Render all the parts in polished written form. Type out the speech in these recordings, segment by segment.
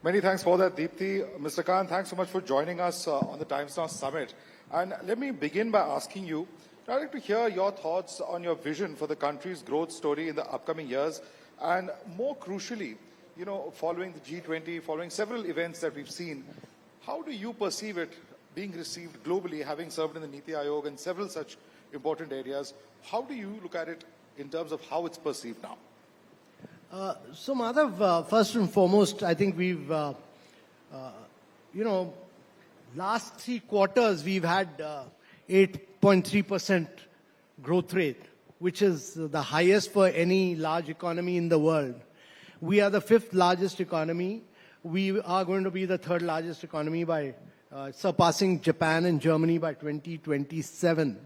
Many thanks for that, Deepthi. Mr. Kant, thanks so much for joining us on the Times Now Summit. And let me begin by asking you, I'd like to hear your thoughts on your vision for the country's growth story in the upcoming years, and more crucially, following the G20, following several events that we've seen, how do you perceive it being received globally, having served in the Niti Aayog and several such important areas? How do you look at it in terms of how it's perceived now? So, Madhav, first and foremost, I think we've, last 3 quarters we've had 8.3% growth rate, which is the highest for any large economy in the world. We are the 5th largest economy. We are going to be the 3rd largest economy by surpassing Japan and Germany by 2027.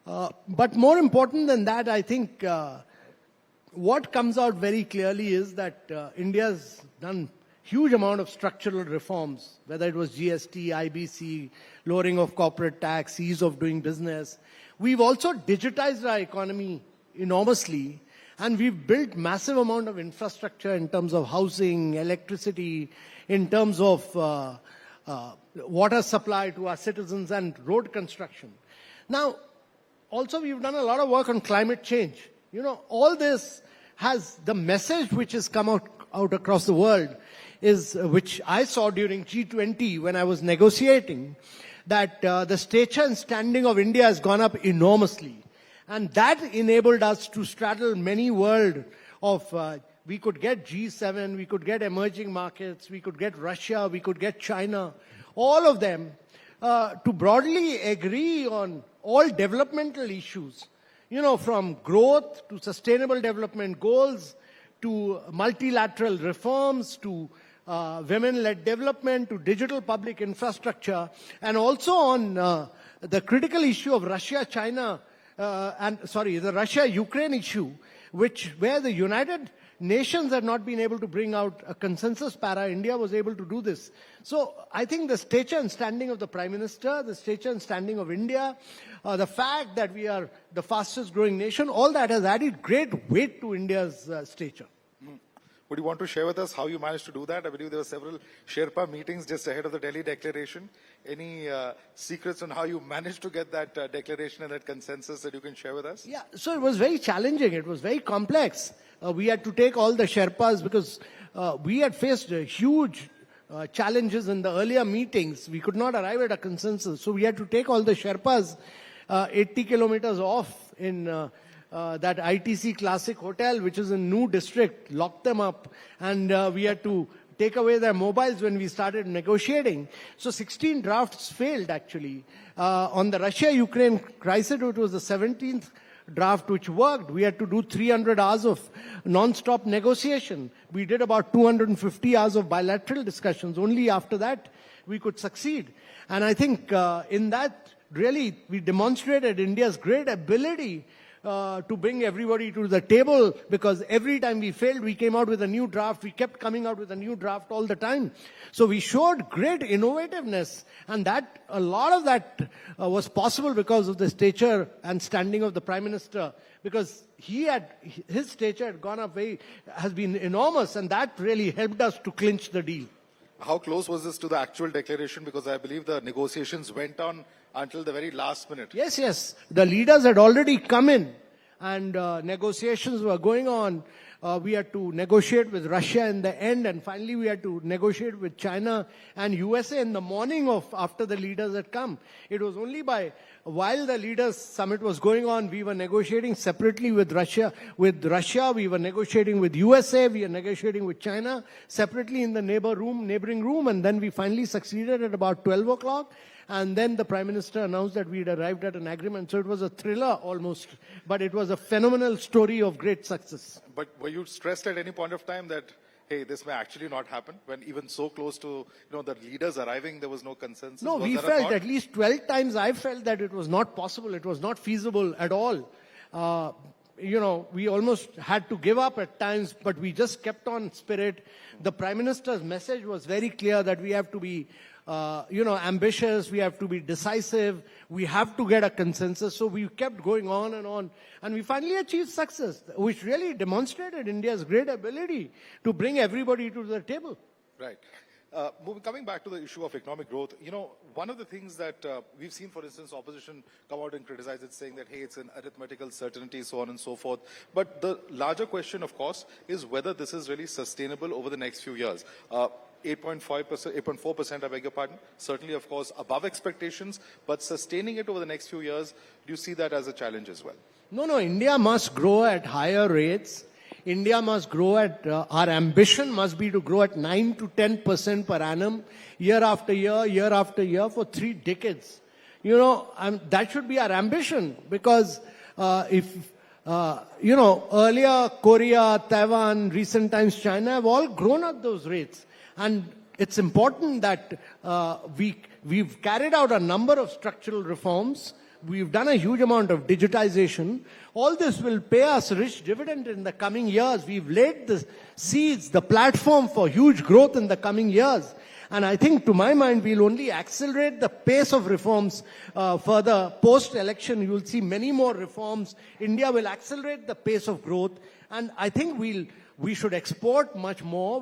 But more important than that, I think what comes out very clearly is that India's done huge amount of structural reforms, whether it was GST, IBC, lowering of corporate tax, ease of doing business. We've also digitized our economy enormously, and we've built massive amount of infrastructure in terms of housing, electricity, in terms of water supply to our citizens and road construction. Now, also we've done a lot of work on climate change. All this has the message which has come out across the world is, which I saw during G20 when I was negotiating, that the stature and standing of India has gone up enormously. And that enabled us to straddle many world of, we could get G7, we could get emerging markets, we could get Russia, we could get China, all of them to broadly agree on all developmental issues. From growth to sustainable development goals, to multilateral reforms, to women-led development, to digital public infrastructure, and also on the critical issue of Russia-China, the Russia-Ukraine issue, where the United Nations had not been able to bring out a consensus para. India was able to do this. So I think the stature and standing of the Prime Minister, the stature and standing of India, the fact that we are the fastest growing nation, all that has added great weight to India's stature. Would you want to share with us how you managed to do that? I believe there were several Sherpa meetings just ahead of the Delhi Declaration. Any secrets on how you managed to get that declaration and that consensus that you can share with us? Yeah, so it was very challenging. It was very complex. We had to take all the Sherpas because we had faced huge challenges in the earlier meetings. We could not arrive at a consensus. So we had to take all the Sherpas 80 kilometers off in that ITC Classic Hotel, which is in New District, lock them up, and we had to take away their mobiles when we started negotiating. So 16 drafts failed, actually. On the Russia-Ukraine crisis, it was the 17th draft which worked. We had to do 300 hours of non-stop negotiation. We did about 250 hours of bilateral discussions. Only after that we could succeed. And I think in that, really, we demonstrated India's great ability to bring everybody to the table, because every time we failed, we came out with a new draft. We kept coming out with a new draft all the time. So we showed great innovativeness, and that a lot of that was possible because of the stature and standing of the Prime Minister, because his stature had gone up has been enormous, and that really helped us to clinch the deal. How close was this to the actual declaration? Because I believe the negotiations went on until the very last minute. Yes. The leaders had already come in, and negotiations were going on. We had to negotiate with Russia in the end, and finally we had to negotiate with China and USA in the morning after the leaders had come. It was only while the leaders summit was going on, we were negotiating separately with Russia. We were negotiating with USA, we were negotiating with China separately in the neighboring room, and then we finally succeeded at about 12 o'clock. And then the Prime Minister announced that we had arrived at an agreement. So it was a thriller almost, but it was a phenomenal story of great success. But were you stressed at any point of time that, hey, this may actually not happen, when even so close to the leaders arriving, there was no consensus? No, we felt at least 12 times I felt that it was not possible. It was not feasible at all. We almost had to give up at times, but we just kept on spirit. The Prime Minister's message was very clear that we have to be ambitious, we have to be decisive, we have to get a consensus. So we kept going on, and we finally achieved success, which really demonstrated India's great ability to bring everybody to the table. Right. Coming back to the issue of economic growth, one of the things that we've seen, for instance, opposition come out and criticize it, saying that, hey, it's an arithmetical certainty, so on and so forth. But the larger question, of course, is whether this is really sustainable over the next few years. 8.5%, 8.4%, I beg your pardon. Certainly, of course, above expectations, but sustaining it over the next few years, do you see that as a challenge as well? No, India must grow at higher rates. India must grow at, our ambition must be to grow at 9 to 10% per annum, year after year, for 3 decades. That should be our ambition, because earlier Korea, Taiwan, recent times China have all grown at those rates. And it's important that we've carried out a number of structural reforms. We've done a huge amount of digitization. All this will pay us rich dividend in the coming years. We've laid the seeds, the platform for huge growth in the coming years. And I think, to my mind, we'll only accelerate the pace of reforms further. Post-election, you'll see many more reforms. India will accelerate the pace of growth. And I think we should export much more.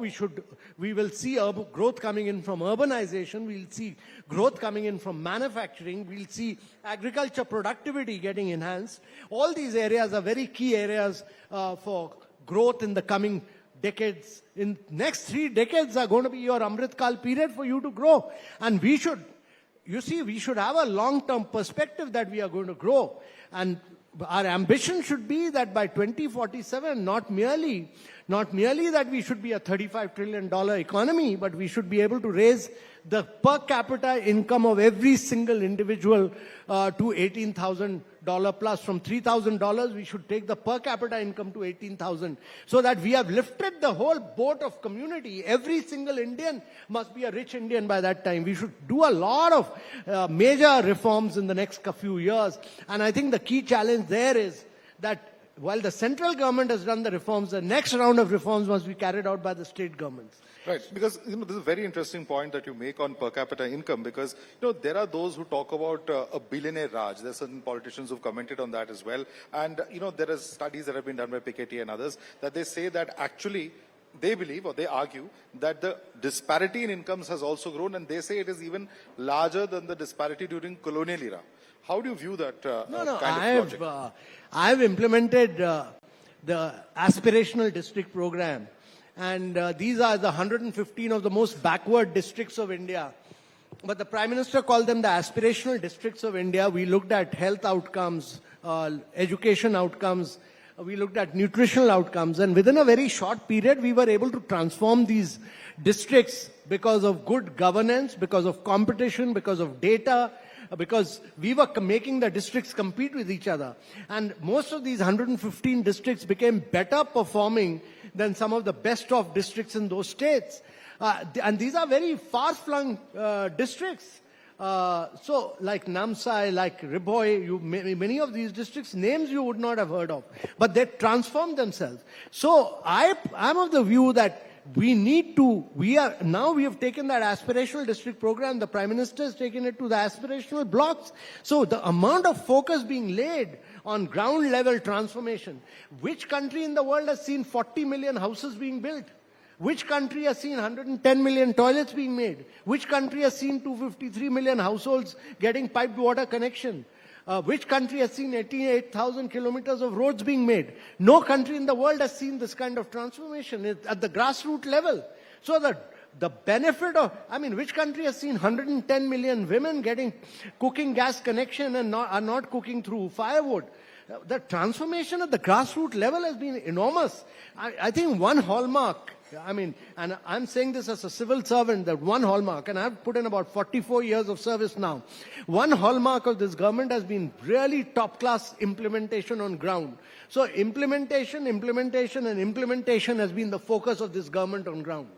We will see growth coming in from urbanization. We'll see growth coming in from manufacturing. We'll see agriculture productivity getting enhanced. All these areas are very key areas for growth in the coming decades. In next 3 decades are going to be your Amrit Kal period for you to grow. And we should have a long-term perspective that we are going to grow. And our ambition should be that by 2047, not merely that we should be a $35 trillion economy, but we should be able to raise the per capita income of every single individual to $18,000 plus. From $3,000, we should take the per capita income to $18,000, so that we have lifted the whole boat of community. Every single Indian must be a rich Indian by that time. We should do a lot of major reforms in the next few years. And I think the key challenge there is that while the central government has done the reforms, the next round of reforms must be carried out by the state governments. Right, because this is a very interesting point that you make on per capita income, because there are those who talk about a billionaire Raj. There are certain politicians who've commented on that as well, and there are studies that have been done by Piketty and others that they say that actually they believe, or they argue, that the disparity in incomes has also grown, and they say it is even larger than the disparity during colonial era. How do you view that kind of logic? I've implemented the aspirational district program. And these are the 115 of the most backward districts of India. But the Prime Minister called them the aspirational districts of India. We looked at health outcomes, education outcomes. We looked at nutritional outcomes. And within a very short period, we were able to transform these districts because of good governance, because of competition, because of data, because we were making the districts compete with each other. And most of these 115 districts became better performing than some of the best of districts in those states. And these are very far-flung districts. So like Namsai, like Ribhoi, many of these districts, names you would not have heard of. But they transformed themselves. So I'm of the view that we have taken that aspirational district program, the Prime Minister has taken it to the aspirational blocks. So the amount of focus being laid on ground level transformation. Which country in the world has seen 40 million houses being built? Which country has seen 110 million toilets being made? Which country has seen 253 million households getting piped water connection? Which country has seen 88,000 kilometers of roads being made? No country in the world has seen this kind of transformation at the grassroots level. So the benefit of, which country has seen 110 million women getting cooking gas connection and are not cooking through firewood? The transformation at the grassroots level has been enormous. I think one hallmark, and I'm saying this as a civil servant, that one hallmark, and I've put in about 44 years of service now, one hallmark of this government has been really top-class implementation on ground. So implementation has been the focus of this government on ground.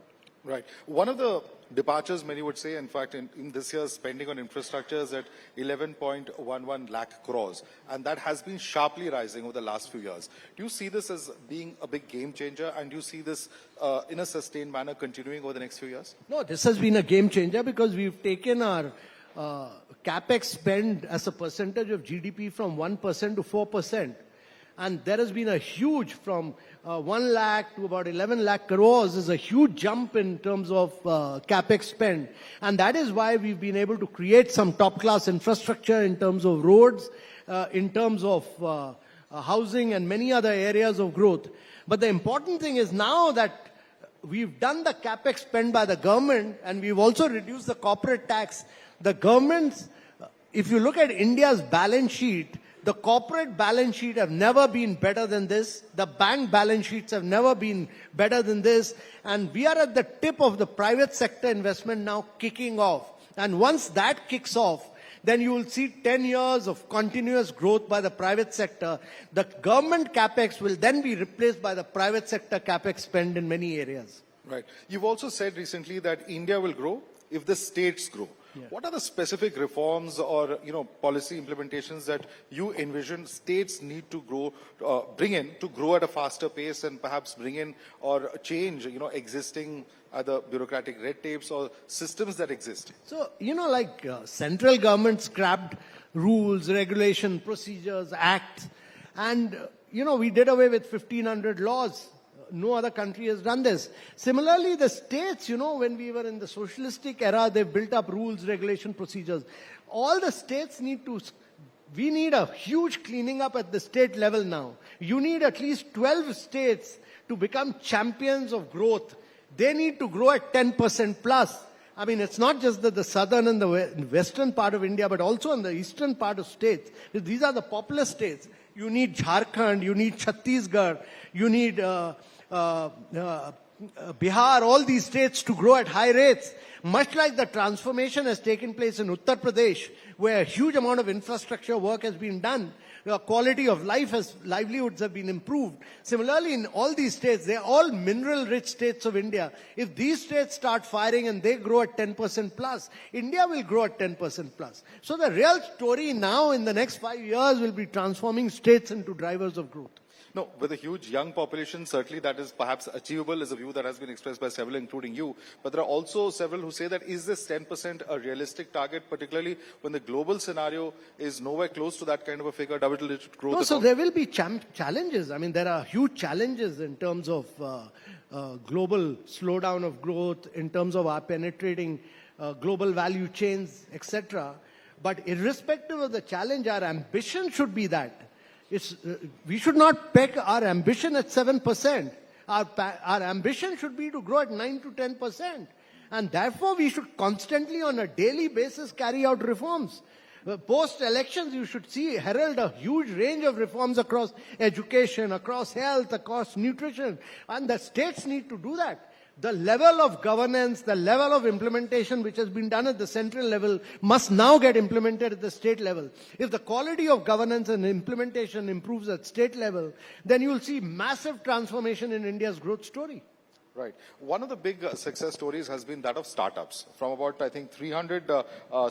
Right. One of the departures, many would say, in fact, in this year's spending on infrastructure is at 11.11 lakh crores. And that has been sharply rising over the last few years. Do you see this as being a big game changer? And do you see this in a sustained manner continuing over the next few years? No, this has been a game changer because we've taken our capex spend as a percentage of GDP from 1% to 4%. And there has been a huge, from 1 lakh to about 11 lakh crores is a huge jump in terms of capex spend. And that is why we've been able to create some top-class infrastructure in terms of roads, in terms of housing and many other areas of growth. But the important thing is now that we've done the capex spend by the government and we've also reduced the corporate tax. The government's, if you look at India's balance sheet, the corporate balance sheet have never been better than this. The bank balance sheets have never been better than this. And we are at the tip of the private sector investment now kicking off. And once that kicks off, then you will see 10 years of continuous growth by the private sector. The government capex will then be replaced by the private sector capex spend in many areas. Right. You've also said recently that India will grow if the states grow. Yeah. What are the specific reforms or policy implementations that you envision states need to grow, bring in to grow at a faster pace and perhaps bring in or change existing either bureaucratic red tapes or systems that exist? So central government scrapped rules, regulation, procedures, acts, and we did away with 1,500 laws. No other country has done this. Similarly, the states, when we were in the socialistic era, they built up rules, regulation, procedures. All the states we need a huge cleaning up at the state level now. You need at least 12 states to become champions of growth. They need to grow at 10% plus. I mean, it's not just the southern and the western part of India, but also in the eastern part of states. These are the populous states. You need Jharkhand, you need Chhattisgarh, you need Bihar, all these states to grow at high rates. Much like the transformation has taken place in Uttar Pradesh, where a huge amount of infrastructure work has been done. Quality of life livelihoods have been improved. Similarly, in all these states, they're all mineral-rich states of India. If these states start firing and they grow at 10% plus, India will grow at 10% plus. So the real story now in the next 5 years will be transforming states into drivers of growth. No, with a huge young population, certainly that is perhaps achievable, is a view that has been expressed by several, including you. But there are also several who say that is this 10% a realistic target, particularly when the global scenario is nowhere close to that kind of a figure, double-digit growth? No, so there will be challenges. I mean, there are huge challenges in terms of global slowdown of growth, in terms of our penetrating global value chains, etc. But irrespective of the challenge, our ambition should be that. We should not peg our ambition at 7%. Our ambition should be to grow at 9 to 10%. And therefore, we should constantly, on a daily basis, carry out reforms. Post-elections, you should herald a huge range of reforms across education, across health, across nutrition. And the states need to do that. The level of governance, the level of implementation which has been done at the central level must now get implemented at the state level. If the quality of governance and implementation improves at state level, then you will see massive transformation in India's growth story. Right. One of the big success stories has been that of startups. From about, I think, 300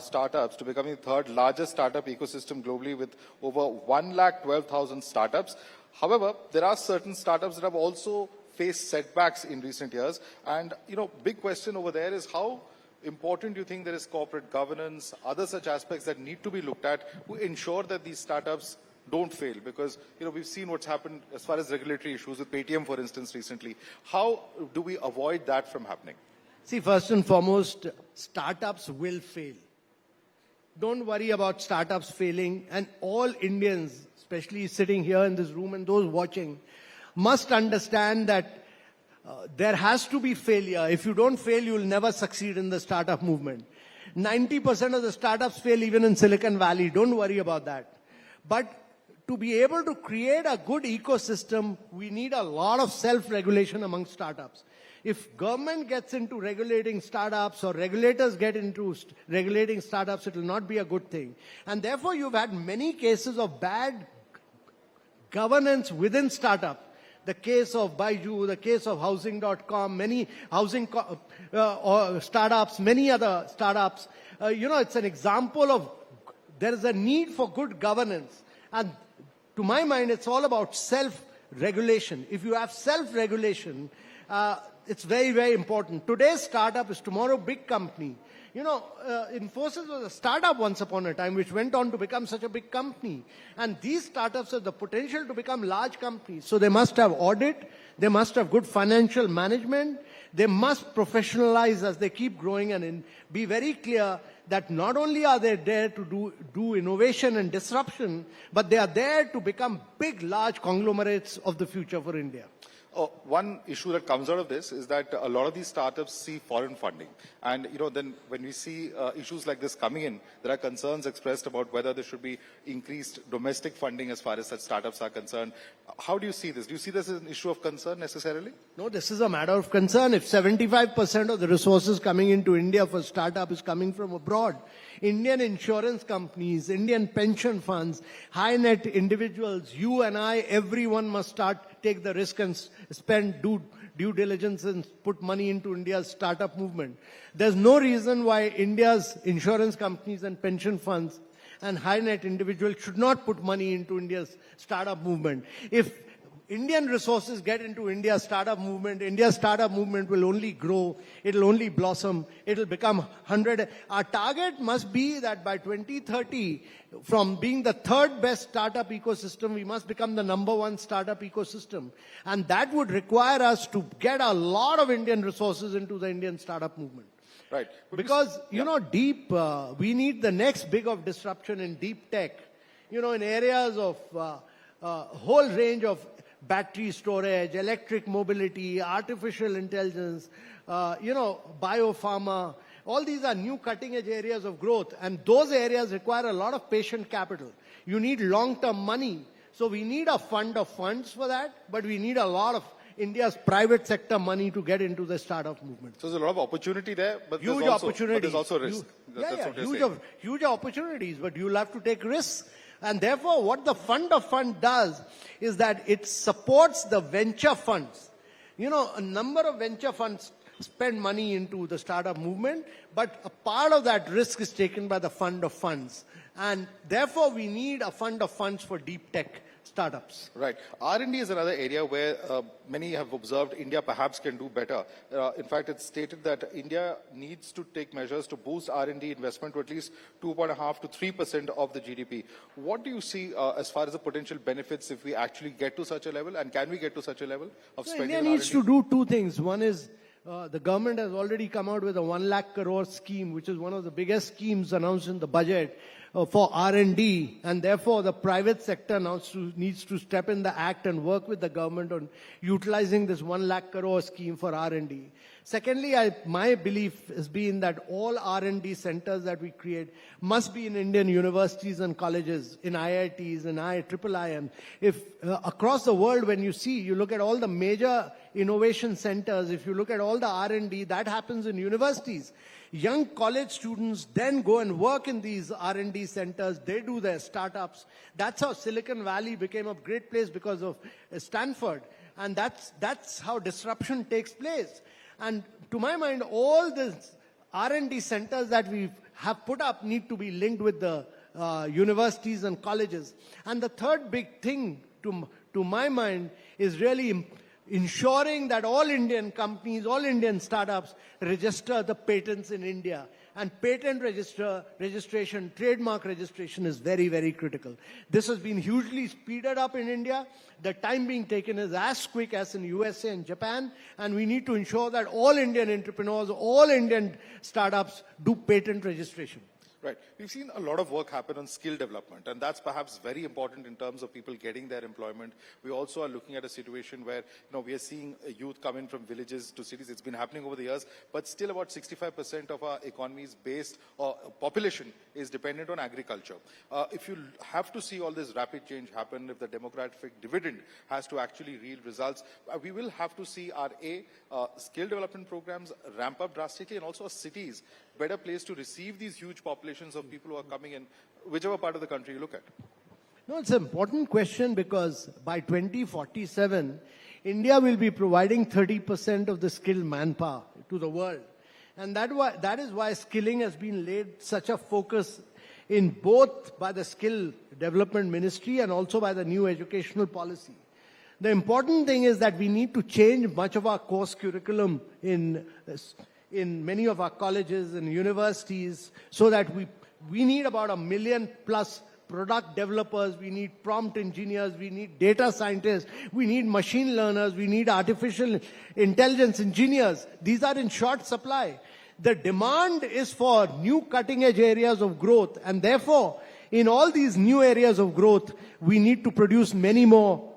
startups to becoming the third largest startup ecosystem globally with over 1,12,000 startups. However, there are certain startups that have also faced setbacks in recent years. And, big question over there is how important do you think there is corporate governance, other such aspects that need to be looked at to ensure that these startups don't fail? Because, we've seen what's happened as far as regulatory issues with Paytm, for instance, recently. How do we avoid that from happening? See, first and foremost, startups will fail. Don't worry about startups failing. And all Indians, especially sitting here in this room and those watching, must understand that there has to be failure. If you don't fail, you will never succeed in the startup movement. 90% of the startups fail even in Silicon Valley. Don't worry about that. But to be able to create a good ecosystem, we need a lot of self-regulation among startups. If government gets into regulating startups or regulators get into regulating startups, it will not be a good thing. And therefore, you've had many cases of bad governance within startup. The case of Baiju, the case of Housing.com, many housing startups, many other startups. It's an example of there is a need for good governance. And to my mind, it's all about self-regulation. If you have self-regulation, it's very, very important. Today's startup is tomorrow big company. You know, Infosys was a startup once upon a time, which went on to become such a big company. And these startups have the potential to become large companies. So they must have audit, they must have good financial management, they must professionalize as they keep growing and be very clear that not only are they there to do innovation and disruption, but they are there to become big, large conglomerates of the future for India. One issue that comes out of this is that a lot of these startups see foreign funding. And, then when we see issues like this coming in, there are concerns expressed about whether there should be increased domestic funding as far as such startups are concerned. How do you see this? Do you see this as an issue of concern necessarily? No, this is a matter of concern. If 75% of the resources coming into India for startup is coming from abroad, Indian insurance companies, Indian pension funds, high net individuals, you and I, everyone must take the risk and spend due diligence and put money into India's startup movement. There's no reason why India's insurance companies and pension funds and high net individuals should not put money into India's startup movement. If Indian resources get into India's startup movement will only grow, it'll only blossom, it'll become 100. Our target must be that by 2030, from being the third best startup ecosystem, we must become the #1 startup ecosystem. And that would require us to get a lot of Indian resources into the Indian startup movement. Right. Because, we need the next big of disruption in deep tech, in areas of whole range of battery storage, electric mobility, artificial intelligence, biopharma. All these are new cutting-edge areas of growth, and those areas require a lot of patient capital. You need long-term money. So we need a fund of funds for that, but we need a lot of India's private sector money to get into the startup movement. So there's a lot of opportunity there, but huge there's opportunities. also risk. Huge opportunities, but you'll have to take risks. And therefore, what the fund of fund does is that it supports the venture funds. A number of venture funds spend money into the startup movement, but a part of that risk is taken by the fund of funds. And therefore, we need a fund of funds for deep tech startups. Right. R&D is another area where many have observed India perhaps can do better. In fact, it's stated that India needs to take measures to boost R&D investment to at least 2.5 to 3% of the GDP. What do you see as far as the potential benefits if we actually get to such a level, and can we get to such a level of spending? India needs to do two things. One is the government has already come out with a 1 lakh crore scheme, which is one of the biggest schemes announced in the budget for R&D, and therefore the private sector now needs to step in the act and work with the government on utilizing this 1 lakh crore scheme for R&D. Secondly, my belief has been that all R&D centers that we create must be in Indian universities and colleges, in IITs and IIII. And if across the world, when you look at all the major innovation centers, if you look at all the R&D, that happens in universities. Young college students then go and work in these R&D centers. They do their startups. That's how Silicon Valley became a great place because of Stanford. And that's how disruption takes place. And to my mind, all the R&D centers that we have put up need to be linked with the universities and colleges. And the third big thing, to my mind, is really ensuring that all Indian companies, all Indian startups register the patents in India. And patent registration, trademark registration is very, very critical. This has been hugely speeded up in India. The time being taken is as quick as in USA and Japan. And we need to ensure that all Indian entrepreneurs, all Indian startups do patent registration. Right. We've seen a lot of work happen on skill development, and that's perhaps very important in terms of people getting their employment. We also are looking at a situation where, we are seeing youth come in from villages to cities. It's been happening over the years, but still about 65% of our economy is based, or population is dependent on agriculture. If you have to see all this rapid change happen, if the demographic dividend has to actually yield results, we will have to see our skill development programs ramp up drastically, and also our cities better placed to receive these huge populations of people who are coming in, whichever part of the country you look at. No, it's an important question because by 2047, India will be providing 30% of the skilled manpower to the world. And that is why skilling has been laid such a focus in both by the Skill Development Ministry and also by the new educational policy. The important thing is that we need to change much of our course curriculum in many of our colleges and universities, so that we need about 1 million plus product developers, we need prompt engineers, we need data scientists, we need machine learners, we need artificial intelligence engineers. These are in short supply. The demand is for new cutting edge areas of growth, and therefore in all these new areas of growth, we need to produce many more,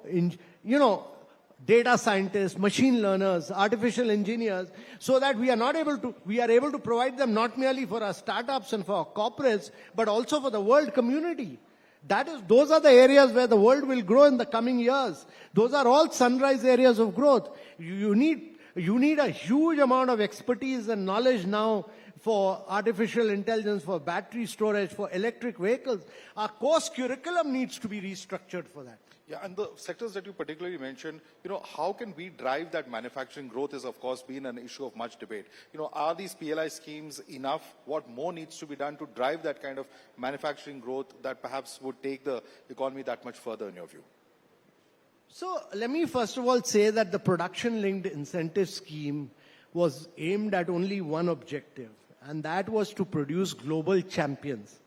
data scientists, machine learners, artificial engineers, so that we are able to provide them not merely for our startups and for our corporates, but also for the world community. Those are the areas where the world will grow in the coming years. Those are all sunrise areas of growth. You need a huge amount of expertise and knowledge now for artificial intelligence, for battery storage, for electric vehicles. Our course curriculum needs to be restructured for that. Yeah, and the sectors that you particularly mentioned, how can we drive that manufacturing growth has, of course, been an issue of much debate. Are these PLI schemes enough? What more needs to be done to drive that kind of manufacturing growth that perhaps would take the economy that much further, in your view? So let me first of all say that the production-linked incentive scheme was aimed at only one objective, and that was to produce global champions.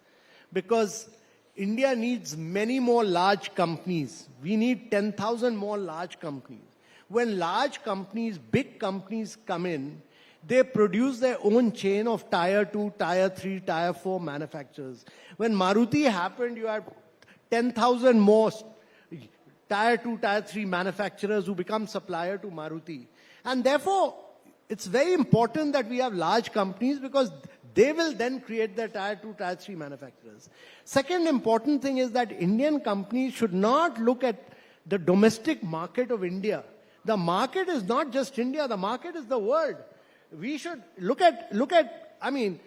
Because India needs many more large companies. We need 10,000 more large companies. When large companies, big companies come in, they produce their own chain of tier 2, tier 3, tier 4 manufacturers. When Maruti happened, you had 10,000 more tier 2, tier 3 manufacturers who become supplier to Maruti. And therefore, it's very important that we have large companies, because they will then create the tier 2, tier 3 manufacturers. Second important thing is that Indian companies should not look at the domestic market of India. The market is not just India, the market is the world. We should look at, when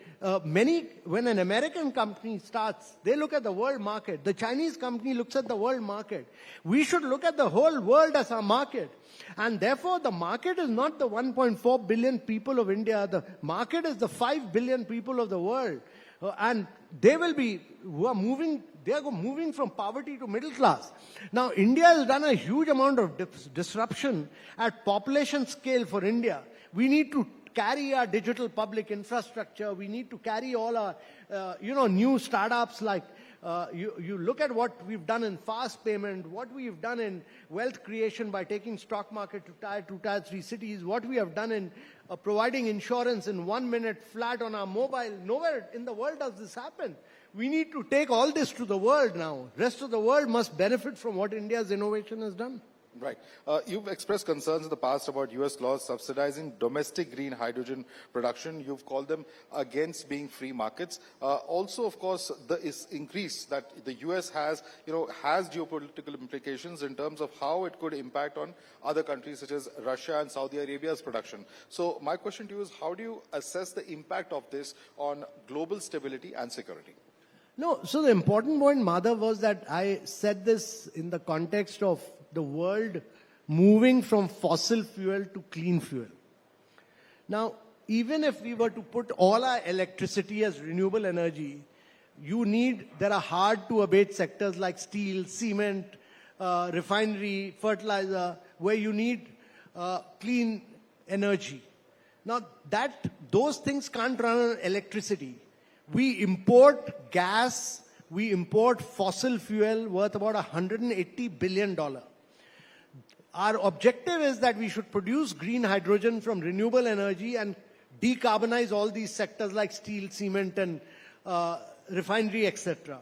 an American company starts, they look at the world market. The Chinese company looks at the world market. We should look at the whole world as our market. And therefore, the market is not the 1.4 billion people of India. The market is the 5 billion people of the world. And they are moving from poverty to middle class. Now, India has done a huge amount of disruption at population scale for India. We need to carry our digital public infrastructure. We need to carry all our, new startups like, you look at what we've done in fast payment, what we've done in wealth creation by taking stock market to tier 2, tier 3 cities, what we have done in providing insurance in 1 minute flat on our mobile. Nowhere in the world does this happen. We need to take all this to the world now. Rest of the world must benefit from what India's innovation has done. Right. You've expressed concerns in the past about US laws subsidizing domestic green hydrogen production. You've called them against being free markets. Also, of course, the increase that the US has geopolitical implications in terms of how it could impact on other countries such as Russia and Saudi Arabia's production. So my question to you is, how do you assess the impact of this on global stability and security? No, so the important point, Madhav, was that I said this in the context of the world moving from fossil fuel to clean fuel. Now, even if we were to put all our electricity as renewable energy, there are hard to abate sectors like steel, cement, refinery, fertilizer, where you need clean energy. Now, those things can't run on electricity. We import gas, we import fossil fuel worth about $180 billion. Our objective is that we should produce green hydrogen from renewable energy and decarbonize all these sectors like steel, cement, and refinery, etc.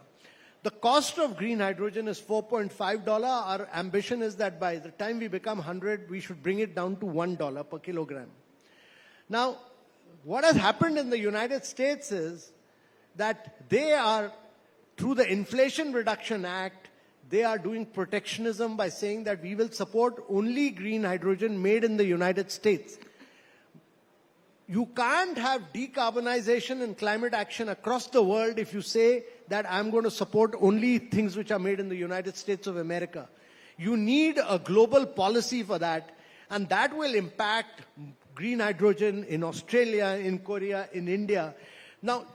The cost of green hydrogen is $4.5. Our ambition is that by the time we become 100, we should bring it down to $1 per kilogram. Now, what has happened in the United States is that they are, through the Inflation Reduction Act, they are doing protectionism by saying that we will support only green hydrogen made in the United States. You can't have decarbonization and climate action across the world if you say that I'm going to support only things which are made in the United States of America. You need a global policy for that, and that will impact green hydrogen in Australia, in Korea, in India. Now,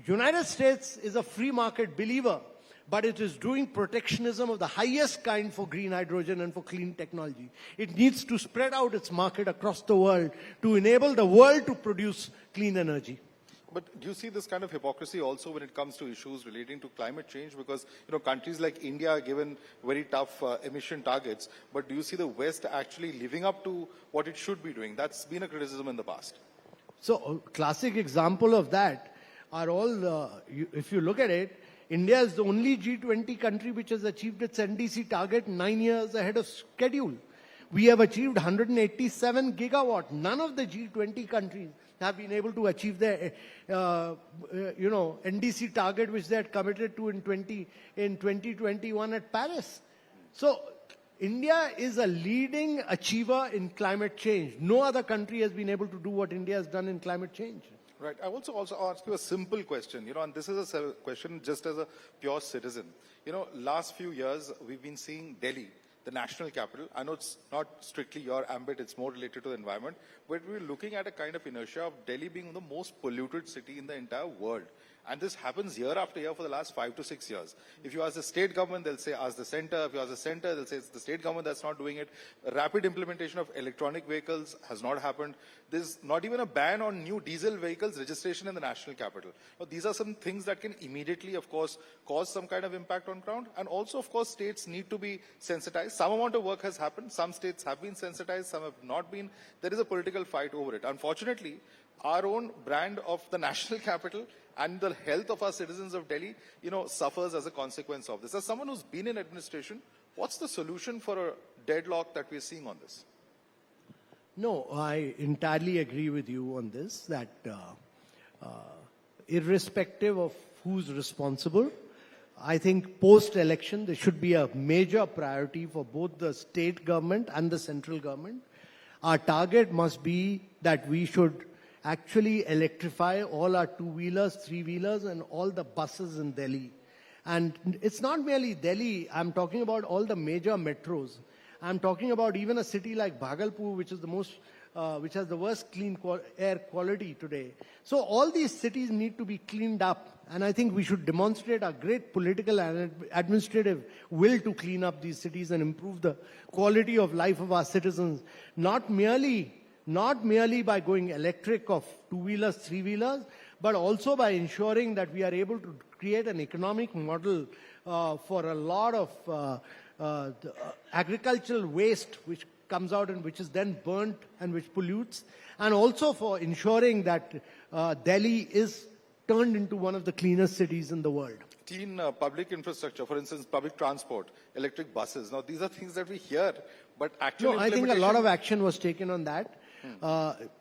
United States is a free market believer, but it is doing protectionism of the highest kind for green hydrogen and for clean technology. It needs to spread out its market across the world to enable the world to produce clean energy. But do you see this kind of hypocrisy also when it comes to issues relating to climate change? Because, countries like India are given very tough emission targets, but do you see the West actually living up to what it should be doing? That's been a criticism in the past. So, a classic example of that are all, if you look at it, India is the only G20 country which has achieved its NDC target 9 years ahead of schedule. We have achieved 187 gigawatt. None of the G20 countries have been able to achieve their, NDC target which they had committed to in 2021 at Paris. So, India is a leading achiever in climate change. No other country has been able to do what India has done in climate change. Right. I also ask you a simple question, and this is a question just as a pure citizen. Last few years, we've been seeing Delhi, the national capital. I know it's not strictly your ambit, it's more related to the environment, but we're looking at a kind of inertia of Delhi being the most polluted city in the entire world. And this happens year after year for the last 5 to 6 years. If you ask the state government, they'll say ask the center. If you ask the center, they'll say it's the state government that's not doing it. Rapid implementation of electronic vehicles has not happened. There's not even a ban on new diesel vehicles registration in the national capital. Now, these are some things that can immediately, of course, cause some kind of impact on ground. And also, of course, states need to be sensitized. Some amount of work has happened. Some states have been sensitized. Some have not been. There is a political fight over it. Unfortunately, our own brand of the national capital and the health of our citizens of Delhi, suffers as a consequence of this. As someone who's been in administration, what's the solution for a deadlock that we're seeing on this? No, I entirely agree with you on this, that irrespective of who's responsible, I think post-election there should be a major priority for both the state government and the central government. Our target must be that we should actually electrify all our two-wheelers, three-wheelers, and all the buses in Delhi. And it's not merely Delhi. I'm talking about all the major metros. I'm talking about even a city like Bhagalpur, which is which has the worst clean air quality today. So all these cities need to be cleaned up. And I think we should demonstrate our great political and administrative will to clean up these cities and improve the quality of life of our citizens, not merely by going electric of two-wheelers, three-wheelers, but also by ensuring that we are able to create an economic model for a lot of agricultural waste which comes out and which is then burnt and which pollutes, and also for ensuring that Delhi is turned into one of the cleanest cities in the world. Clean public infrastructure, for instance, public transport, electric buses. Now, these are things that we hear, but actually, I think a lot of action was taken on that.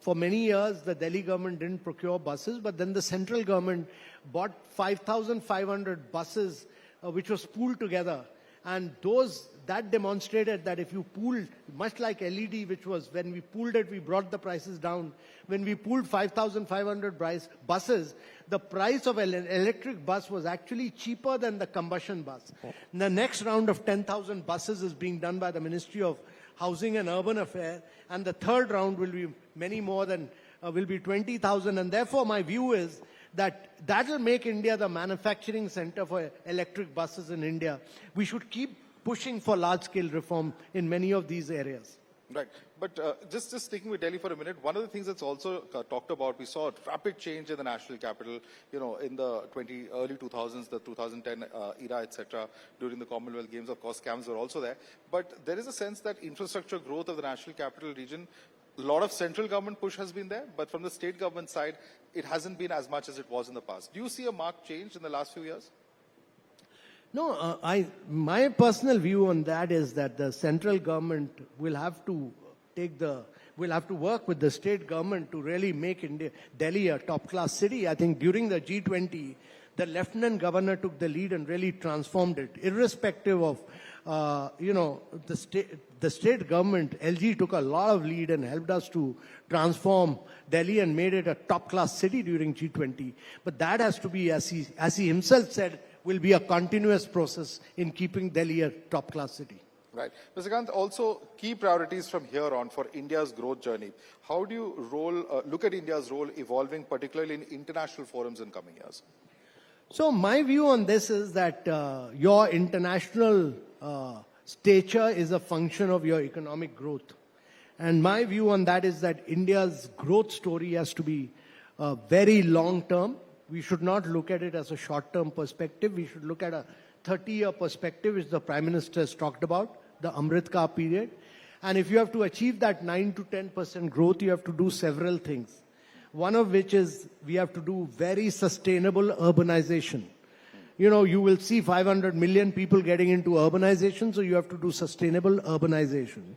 For many years, the Delhi government didn't procure buses, but then the central government bought 5,500 buses, which was pooled together. And that demonstrated that if you pooled, much like LED, which was when we pooled it, we brought the prices down. When we pooled 5,500 buses, the price of an electric bus was actually cheaper than the combustion bus. The next round of 10,000 buses is being done by the Ministry of Housing and Urban Affairs, and the third round will be many more than, will be 20,000. And therefore, my view is that will make India the manufacturing center for electric buses in India. We should keep pushing for large-scale reform in many of these areas. Right. But just sticking with Delhi for a minute, one of the things that's also talked about, we saw a rapid change in the national capital, in the early 2000s, the 2010 era, etc. During the Commonwealth Games, of course, scams were also there. But there is a sense that infrastructure growth of the national capital region, a lot of central government push has been there, but from the state government side, it hasn't been as much as it was in the past. Do you see a marked change in the last few years? No, my personal view on that is that the central government will have to work with the state government to really make Delhi a top-class city. I think during the G20, the lieutenant governor took the lead and really transformed it. Irrespective of, the state government, LG took a lot of lead and helped us to transform Delhi and made it a top-class city during G20. But that has to be, as he himself said, will be a continuous process in keeping Delhi a top-class city. Right. Mr. Kant, also key priorities from here on for India's growth journey. How do you look at India's role evolving, particularly in international forums in coming years? So my view on this is that your international stature is a function of your economic growth. And my view on that is that India's growth story has to be very long term. We should not look at it as a short term perspective. We should look at a 30-year perspective, which the Prime Minister has talked about, the Amrit Kaal period. And if you have to achieve that 9 to 10% growth, you have to do several things. One of which is we have to do very sustainable urbanization. You know, you will see 500 million people getting into urbanization, so you have to do sustainable urbanization.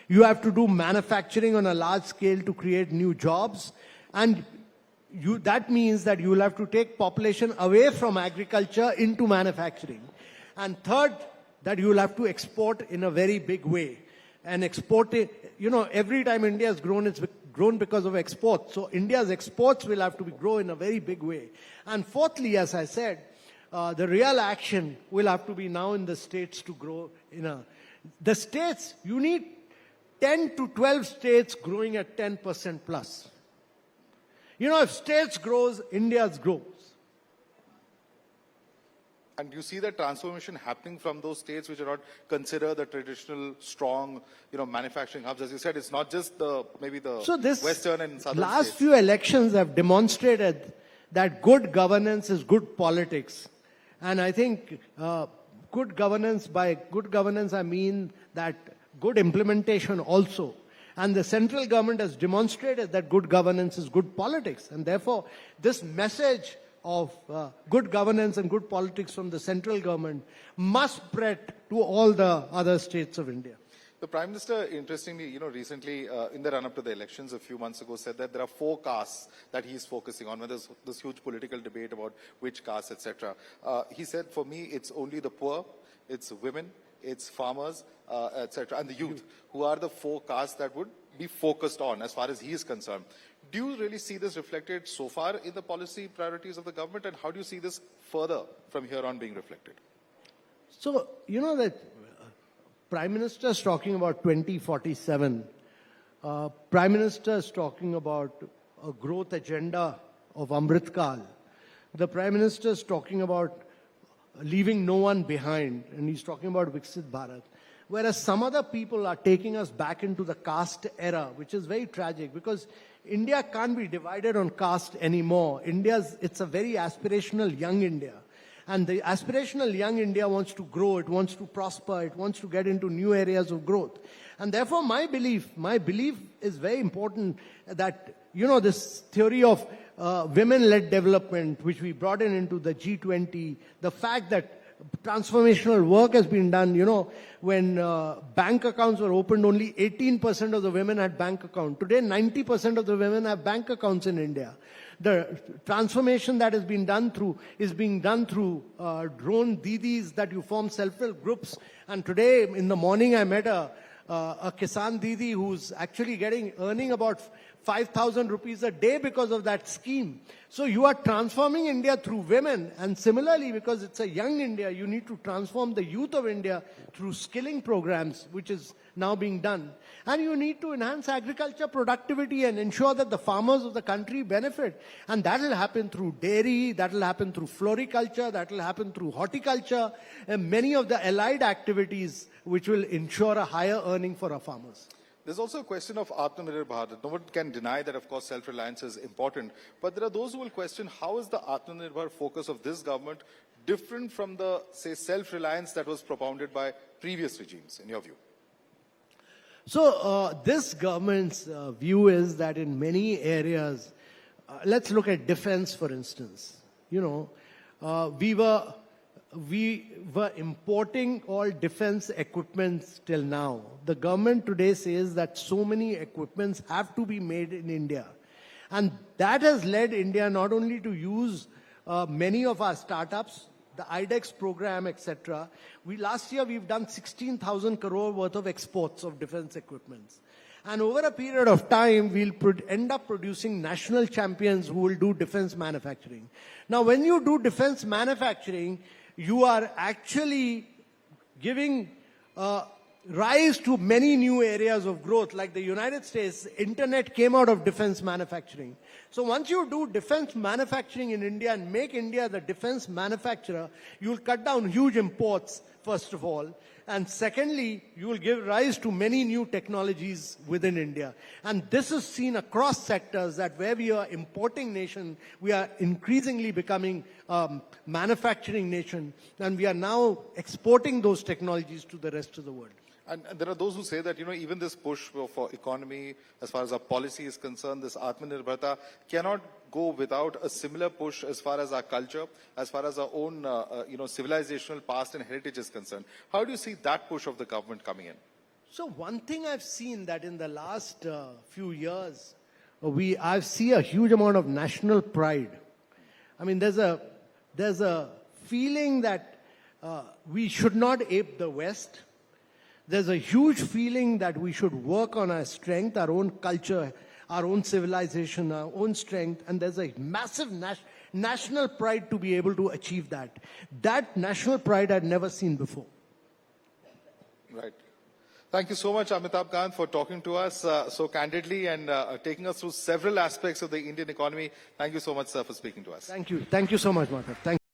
You have to do manufacturing on a large scale to create new jobs. And that means that you will have to take population away from agriculture into manufacturing. And third, that you will have to export in a very big way. And export it, you know, every time India has grown, it's grown because of exports. So India's exports will have to grow in a very big way. And fourthly, as I said, the real action will have to be now in the states to grow the states, you need 10 to 12 states growing at 10% plus. You know, if states grows, India's grows. And you see that transformation happening from those states which are not considered the traditional, strong, manufacturing hubs. As you said, it's not just maybe the western and southern last states. Few elections have demonstrated that good governance is good politics. And I think good governance, by good governance I mean that good implementation also. And the central government has demonstrated that good governance is good politics. And therefore, this message of good governance and good politics from the central government must spread to all the other states of India. The Prime Minister, interestingly, recently in the run-up to the elections a few months ago said that there are 4 castes that he's focusing on, when there's this huge political debate about which caste, etc. He said, for me, it's only the poor, it's women, it's farmers, etc., and the youth, who are the 4 castes that would be focused on as far as he is concerned. Do you really see this reflected so far in the policy priorities of the government, and how do you see this further from here on being reflected? So, you know that Prime Minister is talking about 2047. Prime Minister is talking about a growth agenda of Amrit Kaal. The Prime Minister is talking about leaving no one behind, and he's talking about Viksit Bharat. Whereas some other people are taking us back into the caste era, which is very tragic, because India can't be divided on caste anymore. It's a very aspirational young India. And the aspirational young India wants to grow, it wants to prosper, it wants to get into new areas of growth. And therefore my belief is very important that, this theory of women-led development, which we brought into the G20, the fact that transformational work has been done. When bank accounts were opened, only 18% of the women had bank accounts. Today, 90% of the women have bank accounts in India. The transformation that is being done through drone didis that you form self-help groups. And today, in the morning, I met a Kisan Didi who's actually earning about 5,000 rupees a day because of that scheme. So you are transforming India through women, and similarly, because it's a young India, you need to transform the youth of India through skilling programs, which is now being done. And you need to enhance agriculture productivity and ensure that the farmers of the country benefit. And that will happen through dairy, that will happen through floriculture, that will happen through horticulture, and many of the allied activities which will ensure a higher earning for our farmers. There's also a question of Atmanirbhar Bharat. No one can deny that, of course, self-reliance is important. But there are those who will question, how is the Atmanirbhar focus of this government different from the, say, self-reliance that was propounded by previous regimes, in your view? So this government's view is that in many areas, let's look at defense, for instance. We were importing all defense equipments till now. The government today says that so many equipments have to be made in India. And that has led India not only to use many of our startups, the IDEX program, etc. Last year, we've done 16,000 crore worth of exports of defense equipments. And over a period of time, we'll end up producing national champions who will do defense manufacturing. Now, when you do defense manufacturing, you are actually giving rise to many new areas of growth. Like the United States, internet came out of defense manufacturing. So once you do defense manufacturing in India and make India the defense manufacturer, you'll cut down huge imports, first of all. And secondly, you will give rise to many new technologies within India. And this is seen across sectors that where we are importing nation, we are increasingly becoming manufacturing nation. And we are now exporting those technologies to the rest of the world. And there are those who say that, even this push for economy, as far as our policy is concerned, this Atmanirbharta cannot go without a similar push as far as our culture, as far as our own, civilizational past and heritage is concerned. How do you see that push of the government coming in? So one thing I've seen that in the last few years, I see a huge amount of national pride. I mean, there's a feeling that we should not ape the West. There's a huge feeling that we should work on our strength, our own culture, our own civilization, our own strength, and there's a massive national pride to be able to achieve that. That national pride I'd never seen before. Right. Thank you so much, Amitabh Kant, for talking to us so candidly and taking us through several aspects of the Indian economy. Thank you so much, sir, for speaking to us. Thank you. Thank you so much, Madhav. Thank you.